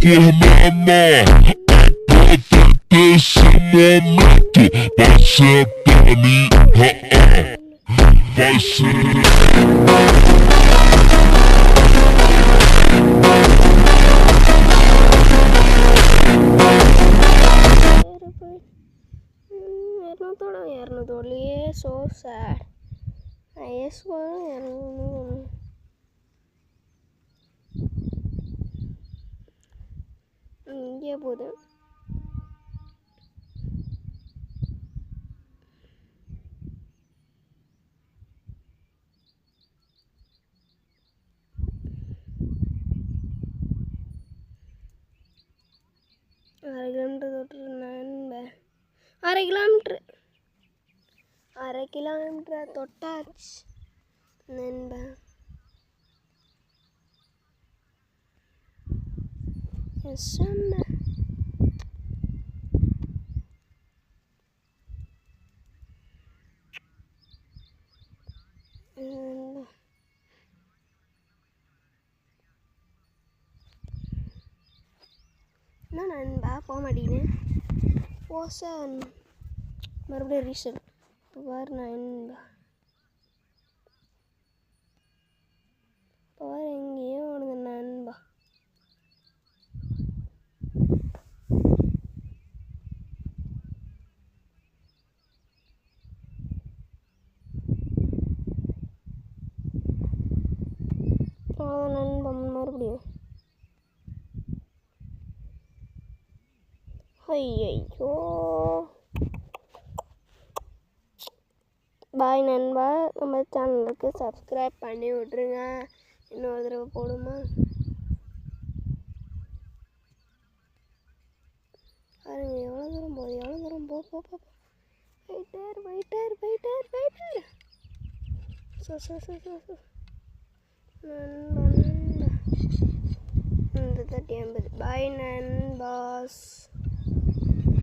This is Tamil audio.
por mamar. Esse momento vai ser pra mim, vai ser. So sad. I swear, இங்கே போகுது. அரை கிலோமீட்டர் தொட்டு அரை கிலோமீட்டர் தொட்டாச்சு நண்பா. சொன்ன என்ன நண்பா போக மாட்டேங்குது. போசன் மறுபடியும் ரீசன் இப்போ பாரு நண்பா. பாரு எங்கேயோ ஓடுது நண்பா. நண்பா மறுபடியும் ஐயோ. பாய் நண்பா. நம்ம சேனலுக்கு சப்ஸ்கிரைப் பண்ணி விட்ருங்க. இன்னொரு தடவை போடுமா பாருங்க. எவ்வளோ தூரம் போ வெயிட்டர். ஸோ நண்பா 30 50. பாய் நண்பாஸ்.